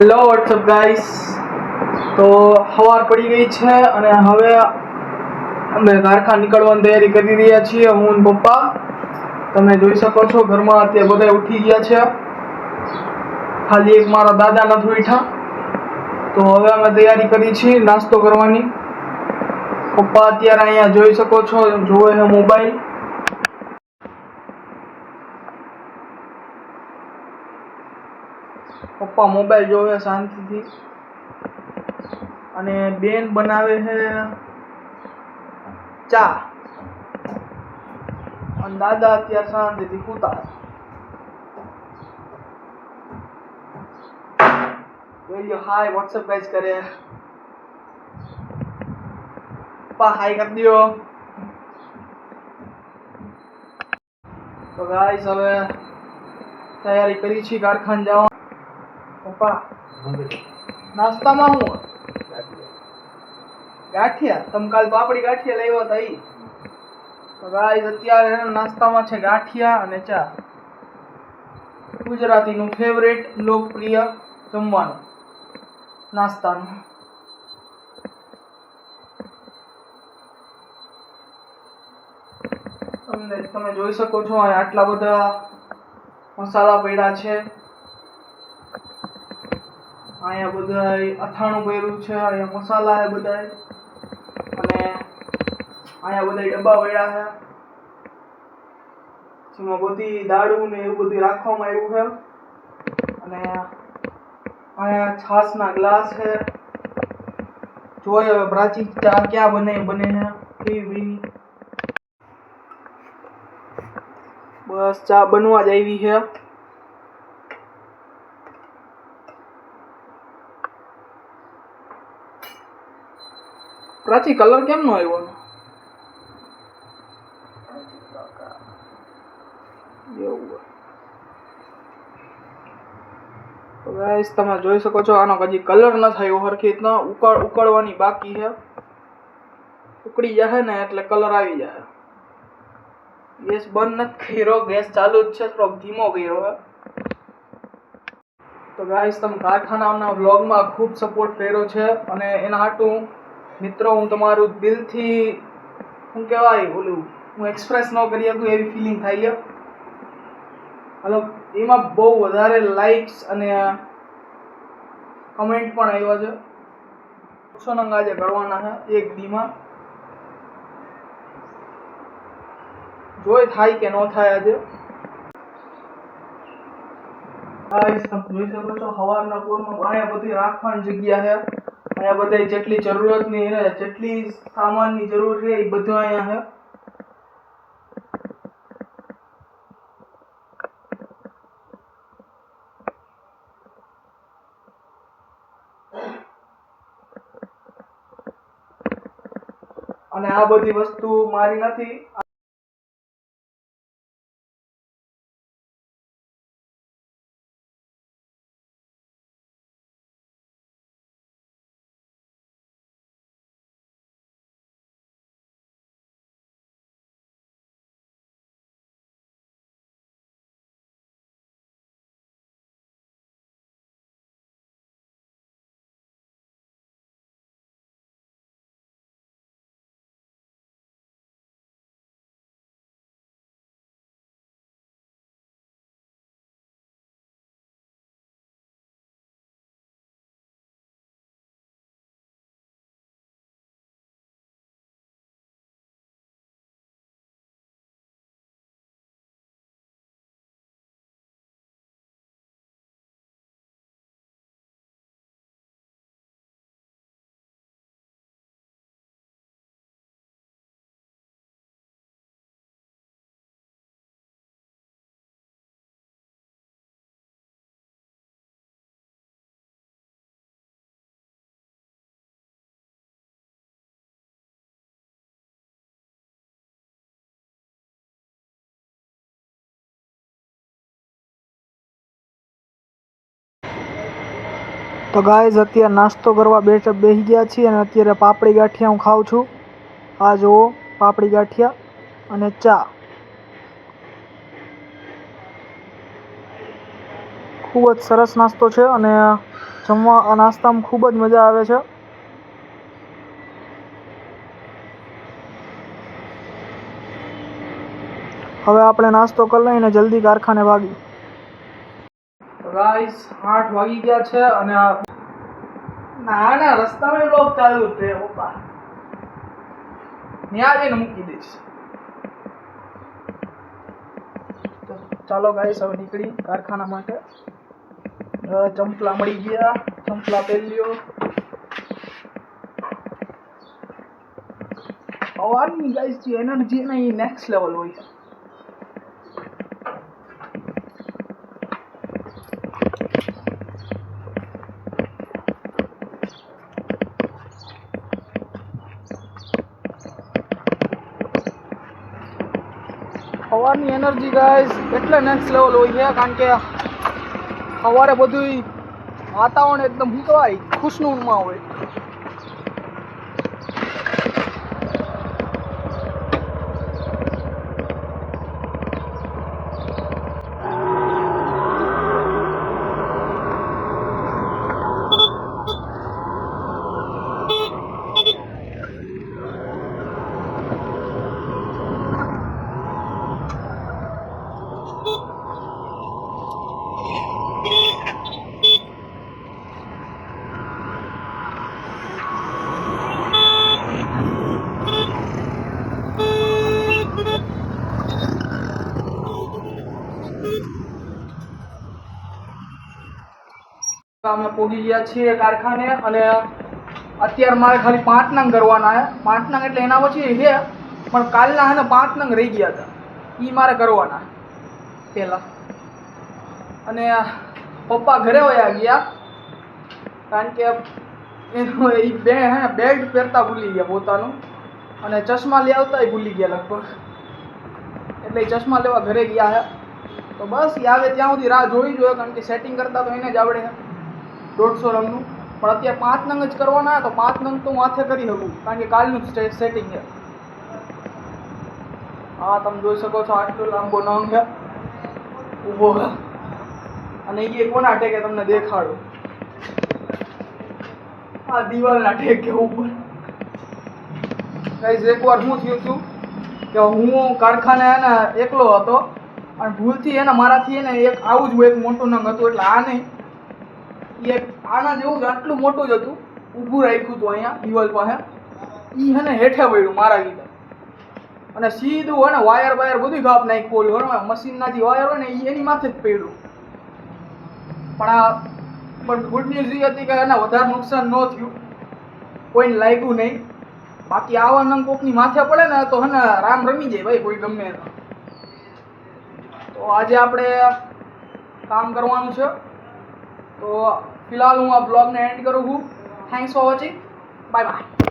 Hello WhatsApp guys, તો સવાર પડી ગઈ છે અને હવે અમે કારખાને નીકળવાની તૈયારી કરી રહ્યા છીએ. હું અને પપ્પા તમે જોઈ શકો છો ઘરમાં અત્યારે બધા ઉઠી ગયા છે, ખાલી એક મારા દાદા નથી ઉઠ્યા. તો હવે અમે તૈયારી કરી છીએ નાસ્તો કરવાની. પપ્પા અત્યારે અહીંયા જોઈ શકો છો જોવે છે મોબાઈલ. પપ્પા મોબાઈલ જોવે શાંતિથી અને બેન બનાવે છે ચા અને દાદા અત્યારે શાંતિથી સૂતા છે. હાય વોટ્સઅપ ગાઈસ કરે. પપ્પા હાય કરી દો. તો ગાઈસ હવે તૈયારી કરી છે કારખાને જવા. પપ્પા નાસ્તામાં હું ગાંઠિયા, તમે કાલ પાપડી ગાંઠિયા લાવ્યા હતા ઈ. તો ગાઈસ અત્યારે નાસ્તામાં છે ગાંઠિયા અને ચા, ગુજરાતીનું ફેવરેટ લોકપ્રિય જમવાનું નાસ્તાનું. તમે જોઈ શકો છો આટલા બધા મસાલા પડ્યા છે. અહીંયા બધા અથાણું કર્યું છે, અહીંયા મસાલા છે બધા, અને અહીંયા બધા ડબ્બા પડ્યા છે જેમાં બધી દાળું ને એવું બધું રાખવામાં આવ્યું છે. અને અહીંયા છાશના ગ્લાસ છે. જોઈએ હવે પ્રાચી ચા ક્યાં બને છે કેવી બની. બસ ચા બનવા જ આવી છે. પ્રાચી કલર કેમ નો આવ્યો? તો ગાઈસ તમે જોઈ શકો છો આનો હજી કલર ન થયો હરખી રીતના, ઉકળવાની બાકી છે. ઉકળી જશે ને એટલે કલર આવી જાય. ગેસ બંધ નથી કર્યો, ગેસ ચાલુ જ છે, થોડોક ધીમો કર્યો છે. તો ગાઈસ તમે કારખાનાના વ્લોગમાં ખૂબ સપોર્ટ કર્યો છે અને એના હાટું મિત્રો હું તમારું દિલથી શું કહેવાય ઓલું હું એક્સપ્રેસ ન કરી શકું એવી ફિલિંગ થાય છે. મતલબ એમાં બહુ વધારે લાઇક્સ અને કમેન્ટ પણ આવ્યા છે. 100 નંગ આજે કરવાના છે એક દીમાં. જોઈ થાય કે ન થાય આજે. ગાઈસ તમે જોઈ શકો છો સવારના પોરમાં અહીંયા બધી રાખવાની જગ્યા છે. અહીંયા બધા જેટલી જરૂરતની જેટલી સામાનની જરૂર છે એ બધું અહીંયા છે. અને આ બધી વસ્તુ મારી નથી. તો ગાઈઝ અત્યારે નાસ્તો કરવા બેસી ગયા છીએ અને અત્યારે પાપડી ગાંઠિયા હું ખાઉં છું. આ જુઓ પાપડી ગાંઠિયા અને ચા. ખૂબ જ સરસ નાસ્તો છે અને જમવા નાસ્તામાં ખૂબ જ મજા આવે છે. હવે આપણે નાસ્તો કરી લઈને જલ્દી કારખાને ભાગી. ગાઈસ 8 વાગી ગયા છે અને ના રસ્તામાં બ્લોગ ચાલુ છે પપ્પા. ત્યાં જઈને મૂકી દઈશ. તો ચાલો ગાઈસ હવે નીકળી કારખાના માટે. ચંપલા મળી ગયા, ચંપલા પહેરી લ્યો. સવારની ગાઈસ જે એનર્જી ને એ નેક્સ્ટ લેવલ હોય છે. સવારની એનર્જી ગાઈસ એટલે નેક્સ્ટ લેવલ હોય છે કારણ કે સવારે બધું વાતાવરણ એકદમ શું કહેવાય ખુશનુમા હોય. અમે પહોંચી ગયા છીએ કારખાને અને અત્યારે મારે ખાલી 5 નંગ કરવાના છે. 5 નંગ એટલે એના પછી છે પણ કાલના હે ને 5 નંગ રહી ગયા હતા એ મારે કરવાના પહેલાં. અને પપ્પા ઘરે વયા ગયા કારણ કે એ બે હે ને બેલ્ટ પહેરતા ભૂલી ગયા પોતાનું અને ચશ્મા લઈ આવતા ભૂલી ગયા લગભગ. એટલે એ ચશ્મા લેવા ઘરે ગયા છે. તો બસ એ આવે ત્યાં સુધી રાહ જોઈ જોઈએ કારણ કે સેટિંગ કરતા તો એને જ આવડે છે 150 રંગનું. પણ અત્યારે 5 નંગ જ કરવાના તો 5 નંગ તો હું હાથે કરી શકું કારણ કે કાલનું સેટિંગ છે. હા તમે જોઈ શકો છો આટલો લાંબો નંગ છે ઊભો છે અને એ કોના ટેકે તમને દેખાડો. આ દિવાલના ટેકે ઉપર. ગાઈસ એકવાર શું થયું હતું કે હું કારખાને એને એકલો હતો અને ભૂલથી એને મારાથી એને એક આવું જ એક મોટું નંગ હતું એટલે આ નહીં એક આના જેવું જ આટલું મોટું જ હતું ઊભું રાખ્યું હતું અહીંયા દિવાલ પાસે. એ હે ને હેઠે પડ્યું મારા લીધે અને સીધું હોય ને વાયર બધું કાપ નાખ્યું. ઓલું મશીનના જે વાયર હોય ને એની માથે જ પડ્યું. પણ ગુડ ન્યૂઝ એ હતી કે એને વધારે નુકસાન ન થયું, કોઈને લાગ્યું નહીં. બાકી આવા નંગ કોકની માથે પડે ને તો હે ને રામ રમી જાય ભાઈ કોઈ ગમે તો. તો આજે આપણે કામ કરવાનું છે. તો ફિલહાલ હું આ બ્લોગને એન્ડ કરું છું. Thanks for watching. Bye bye.